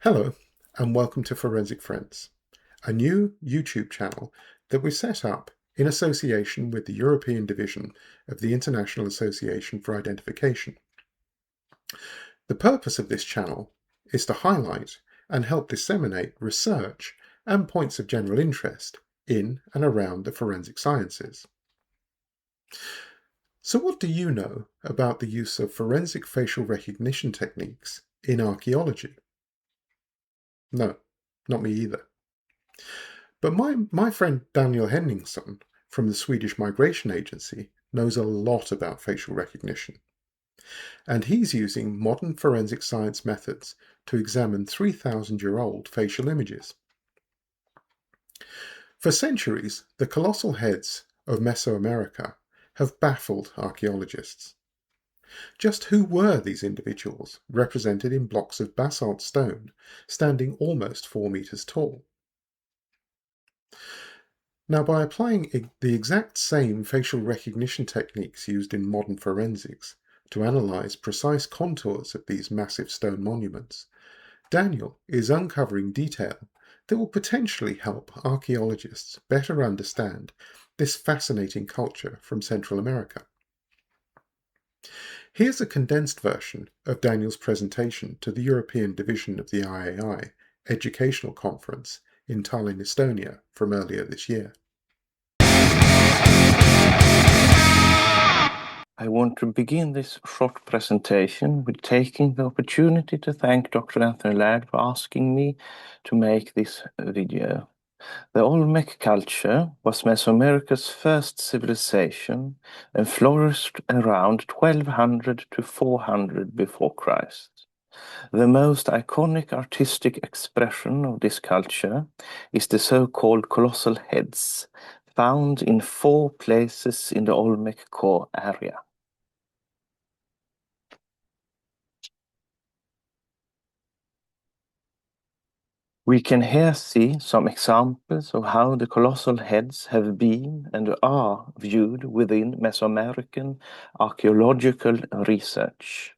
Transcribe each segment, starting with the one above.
Hello, and welcome to Forensic Friends, a new YouTube channel that we set up in association with the European Division of the International Association for Identification. The purpose of this channel is to highlight and help disseminate research and points of general interest in and around the forensic sciences. So what do you know about the use of forensic facial recognition techniques in archaeology? No, not me either. But my friend Daniel Henningsson from the Swedish Migration Agency knows a lot about facial recognition. And he's using modern forensic science methods to examine 3,000-year-old facial images. For centuries, the colossal heads of Mesoamerica have baffled archaeologists. Just who were these individuals represented in blocks of basalt stone standing almost 4 meters tall? Now, by applying the exact same facial recognition techniques used in modern forensics to analyze precise contours of these massive stone monuments, Daniel is uncovering detail that will potentially help archaeologists better understand this fascinating culture from Central America. Here's a condensed version of Daniel's presentation to the European Division of the IAI Educational Conference in Tallinn, Estonia from earlier this year. I want to begin this short presentation with taking the opportunity to thank Dr. Anthony Laird for asking me to make this video. The Olmec culture was Mesoamerica's first civilization and flourished around 1200 to 400 before Christ. The most iconic artistic expression of this culture is the so-called colossal heads, found in 4 places in the Olmec core area. We can here see some examples of how the colossal heads have been and are viewed within Mesoamerican archaeological research.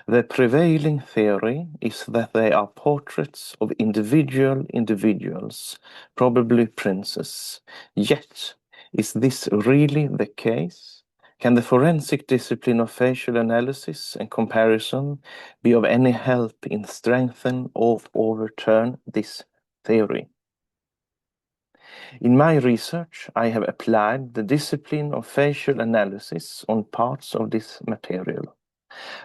The prevailing theory is that they are portraits of individuals, probably princes. Yet, is this really the case? Can the forensic discipline of facial analysis and comparison be of any help in strengthen or overturn this theory? In my research, I have applied the discipline of facial analysis on parts of this material.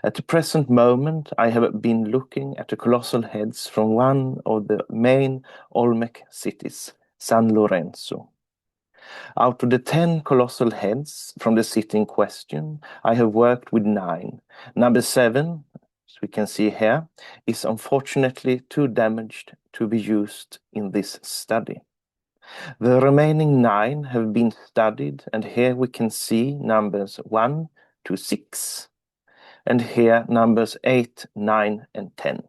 At the present moment, I have been looking at the colossal heads from one of the main Olmec cities, San Lorenzo. Out of the 10 colossal heads from the city in question, I have worked with 9. Number 7, as we can see here, is unfortunately too damaged to be used in this study. The remaining 9 have been studied, and here we can see numbers 1 to 6, and here numbers 8, 9, and 10.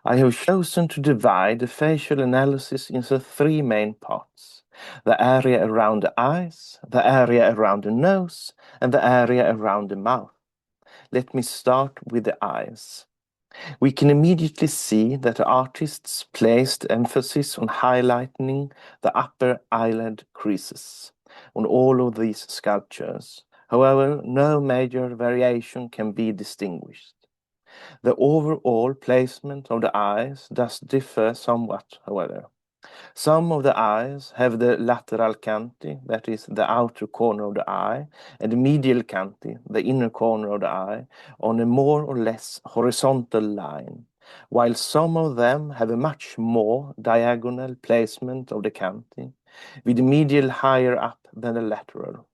I have chosen to divide the facial analysis into 3 main parts: the area around the eyes, the area around the nose, and the area around the mouth. Let me start with the eyes. We can immediately see that the artists placed emphasis on highlighting the upper eyelid creases on all of these sculptures. However, no major variation can be distinguished. The overall placement of the eyes does differ somewhat, however. Some of the eyes have the lateral canthi, that is the outer corner of the eye, and the medial canthi, the inner corner of the eye, on a more or less horizontal line, while some of them have a much more diagonal placement of the canthi, with the medial higher up than the lateral.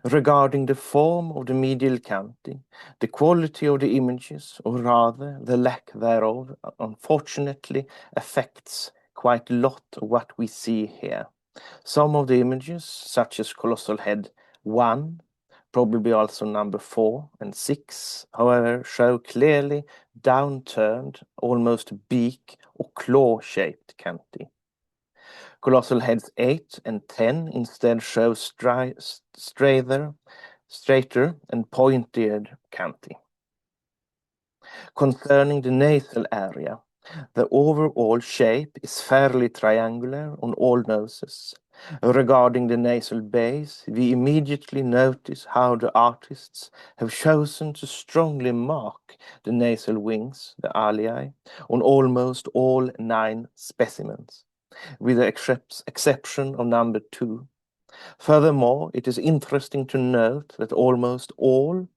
Regarding the form of the medial canthi, the quality of the images, or rather the lack thereof, unfortunately affects quite a lot of what we see here. Some of the images, such as Colossal Head 1, probably also number 4 and 6, however, show clearly downturned, almost beak or claw-shaped canthi. Colossal heads 8 and 10 instead show straighter and pointed canthi. Concerning the nasal area, the overall shape is fairly triangular on all noses. Regarding the nasal base, we immediately notice how the artists have chosen to strongly mark the nasal wings, the alii, on almost all 9 specimens, with the exception of number 2. Furthermore, it is interesting to note that almost all,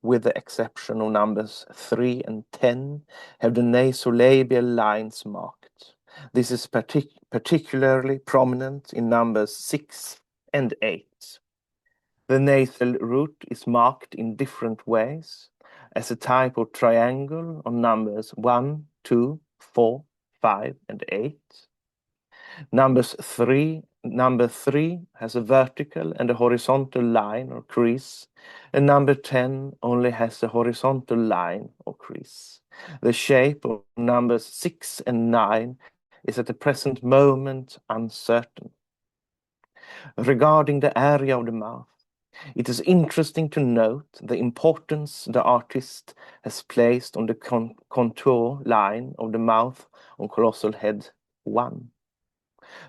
with the exception of numbers 3 and 10, have the nasolabial lines marked. This is particularly prominent in numbers 6 and 8. The nasal root is marked in different ways, as a type of triangle on numbers 1, 2, 4, 5, and 8. Number 3 has a vertical and a horizontal line or crease, and number 10 only has a horizontal line or crease. The shape of numbers 6 and 9 is at the present moment uncertain. Regarding the area of the mouth, it is interesting to note the importance the artist has placed on the contour line of the mouth on colossal head 1.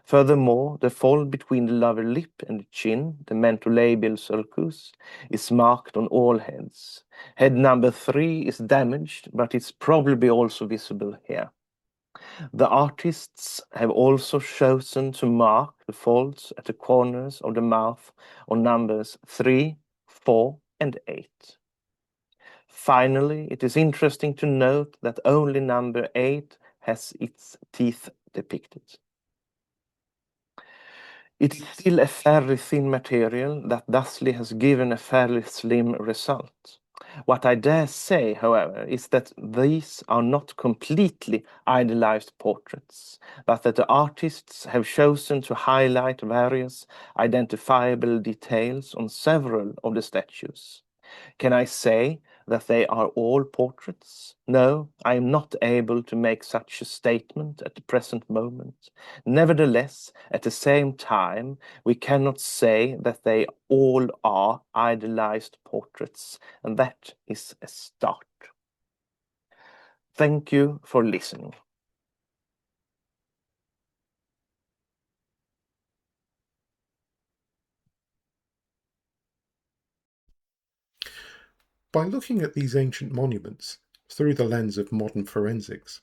Furthermore, the fold between the lower lip and the chin, the mentolabial sulcus, is marked on all heads. Head number 3 is damaged, but it's probably also visible here. The artists have also chosen to mark the folds at the corners of the mouth on numbers 3, 4, and 8. Finally, it is interesting to note that only number 8 has its teeth depicted. It is still a fairly thin material that thusly has given a fairly slim result. What I dare say, however, is that these are not completely idealized portraits, but that the artists have chosen to highlight various identifiable details on several of the statues. Can I say that they are all portraits? No, I am not able to make such a statement at the present moment. Nevertheless, at the same time, we cannot say that they all are idealized portraits, and that is a start. Thank you for listening. By looking at these ancient monuments through the lens of modern forensics,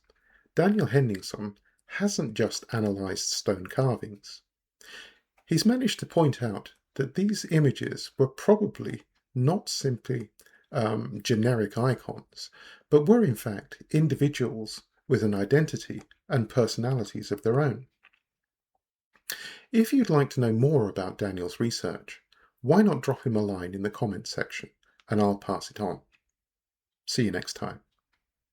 Daniel Henningsson hasn't just analysed stone carvings. He's managed to point out that these images were probably not simply generic icons, but were in fact individuals with an identity and personalities of their own. If you'd like to know more about Daniel's research, why not drop him a line in the comments section and I'll pass it on. See you next time.